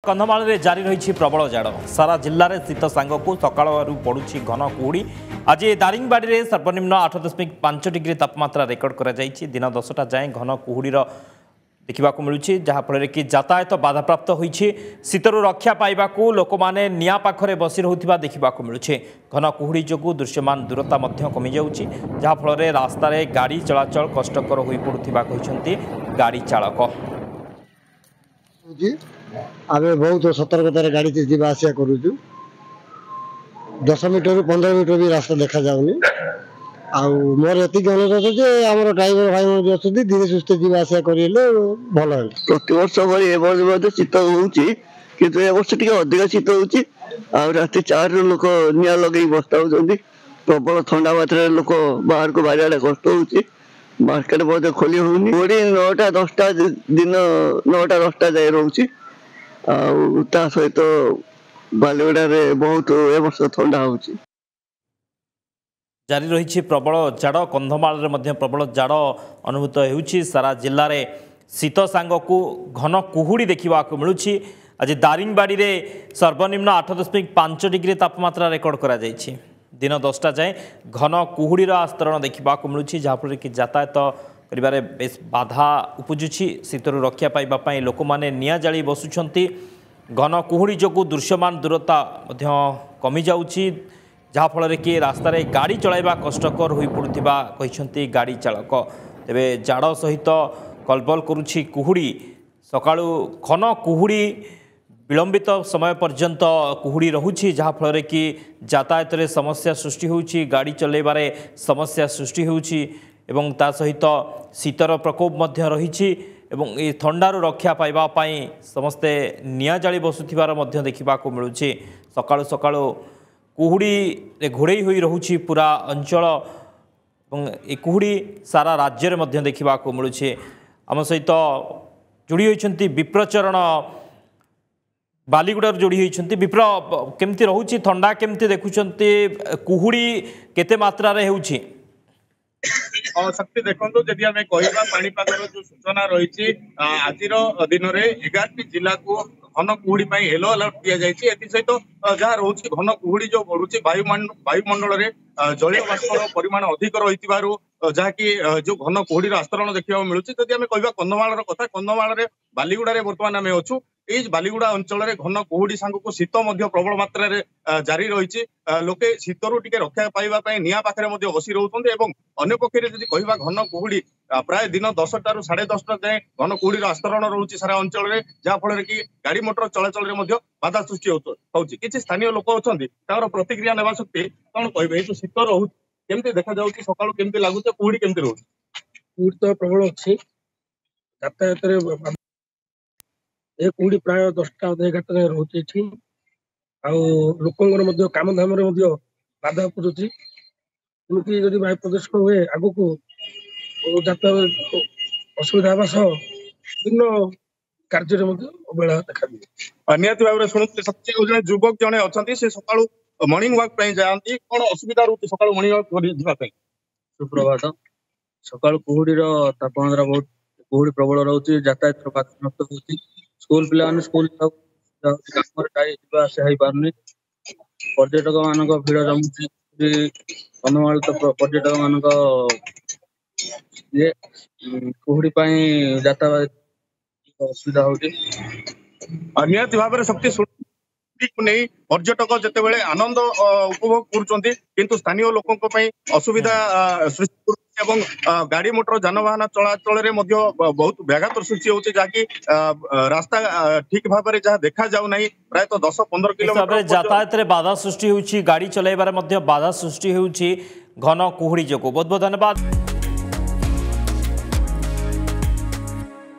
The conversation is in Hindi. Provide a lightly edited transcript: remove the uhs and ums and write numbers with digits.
कंधमाल में जारी रही प्रबल जाड़ सारा जिले में शीत सांग को सकाळु पड़ुछि घन कुहुड़ी। आज दारिंगबाड़ी में सर्वनिम्न 8.5 डिग्री तापमात्रा रेकर्ड कर दिन 10टा जाए घन कुहुड़ी देखा मिलूँ जहाँफल कि यातायात बाधाप्राप्त होती शीतरु रक्षा पाइबा लोक मैंने निया पाखरे बसी रोकवा देखा मिलूँ। घन कुहुड़ी जो दृश्यमान दूरता कमी जाऊँगी जहाँफल रास्तार गाड़ी चलाचल कष्टकर हो पड़ुवा गाड़ी चालक। आमे बहुत सतर्कतार गाड़ी से जीवा आसिया करूँ 10 मीटर 15 मीटर भी रास्ता देखा जाऊनी। मोर एति अनुरोध जे हमर ड्राइवर भाई मन अच्छे धीरे सुस्थे जीवा आसिया करेले भल है। प्रति वर्ष भरी ए वर्ष शीत होउची किंतु ए वर्ष टिके अधिक शीत होउची आ राति 4 लोक निया लगे बस्ता होउछंती प्रबल ठंडा मात्रा लोक बाहर को बाहर कष्ट होउची मार्केट बहुत खोली होउनी। ओडी 9टा 10टा दिन 9टा 10टा जाय रहउची आ ता सहित बालीगुड़ा रे बहुत ए वर्ष ठंडा होउची। जारी रही प्रबल जाड़ कंधमाल में प्रबल जाड़ अनुभूत होउछि। सारा जिले में शीत सांग को घन कुहुड़ी देखा मिलूँ। आज दारिंगबाड़ी में सर्वनिम्न 8.5 डिग्री तापमात्रा रेकर्ड कर दिन 10टा जाए घन कुहुड़ीर आस्तरण देखा मिलूँ जहाँफल कि यातायात कर बेस बाधा उपजुछि। शीतरु रक्षा पाइबापी लोक मैंने निया जाली बसुंट घन कुहुड़ी जो दृश्यमान दूरता कमी जाऊँगी जहाँफल कि रास्तार गाड़ी चलाइबा कष्टकर हो पड़ुवा गाड़ी चालक। तेबे जाड़ सहित कलबल करुछि कुहुड़ी सकाळु घन कुहुड़ी विलंबित समय पर्यंत कुहुड़ी रहुछि जहाँफल कि यातायात समस्या सृष्टि होउछि गाड़ी चलाइबारे समस्या सृष्टि होउछि एवं ता सहित शीतर प्रकोप मध्य रहिछि एवं ये ठंडारू रक्षा पाइबा पई समस्ते निया जाली बसुथिबार मध्य देखिबाको मिलुछि। सकाळु सकाळु कुहुड़ी घोड़े हुई रोचे पूरा अंचल ए कुहुड़ी सारा राज्य में देखा मिलूँ। आम सहित जोड़ी होती विप्रचरण बालीगुड़ा जोड़ी होती विप्र केमती रोचे ठंडा केमती देखुं कुहुड़ी केते मात्रा रे होउछि। शक्ति देखो जदि आम कह पाणीपाग जो सूचना रही आज दिन में 11टी जिला को घन कुहुड़ी येलो अलर्ट दिया जाए। सहित जहाँ रोचे घन कुहुड़ी जो बढ़ुची वायुमंडल में जलीय बाष्पर परिमाण अधिक रही जहाँकि जो घन कुहुड़ी आस्तरण देखा मिलूँ। जदि आम कह कंधमाल कथा कंधमाल बालीगुड़ा बर्तमान आम अच्छु ये बालीगुड़ा अंचल घन कुहुड़ी सांग को शीत प्रबल मात्रा जारी रही लोके शीतरु टिके रक्षा पाइबा निया पाखरे बसी रोचते। अन्य पक्षे जदि कह घन कुहुड़ी प्राय दिन 10टा ରୁ 10:30 जाए घन कुहुड़ी आस्तरण रोचे सारा अंचल में जहाँफल कि गाड़ी मोटर चलाचल बाधा सृष्टि होची। किसी स्थानीय लोक अच्छा प्रतिक्रिया नेबा शक्ति कौन कहे जो शीत रोच केमती देखा जाऊँगी सकाळु केमती लगुच कुहुड़ी केमती रोच कुहुड़ी तो प्रबल अच्छी यातायात ए कुहुड़ी प्राय 10टा 11टा जाए रोचे लोकर काम धाम बाधा उपजुची एमती जब वायु प्रदूषण हुए आग को यातायात असुविधा होगा सह विभिन्न कार्य अवहेला देखा दिए। निहत भाव में शुणुते सबसे जन युवक जड़े अच्छा से सकाळु मॉर्निंग वॉक जाती कौन असुविधा रोचे सकाळु मॉर्निंग वॉक सुप्रभात सकाळु कुहुड़ीर तापमात्रा बहुत कुहुड़ी प्रबल रोचे यातायात बाधाप्राप्त होती स्कूल पिला स्कूल पारनी पर्यटक मान भिड़ जमुची कंधमाल तो पर्यटक मान ये कुहुड़ी यातायात असुविधा होती। निहत भाव में शक्ति नहीं पर्यटक जिते बड़े आनंद उपभोग कर स्थानीय लोकों असुविधा सृष्टि गाड़ी मोटर जानवाहन चलाचल बहुत व्याघात सृष्टि होती जहाँकि रास्ता ठीक भाव में जहाँ देखा जाऊ ना प्राय 10-15 किलोमीटर यातायात बाधा सृष्टि होउछि गाड़ी चलाइबार बाधा सृष्टि होउछि घन कुहुड़ी जो। बहुत बहुत धन्यवाद।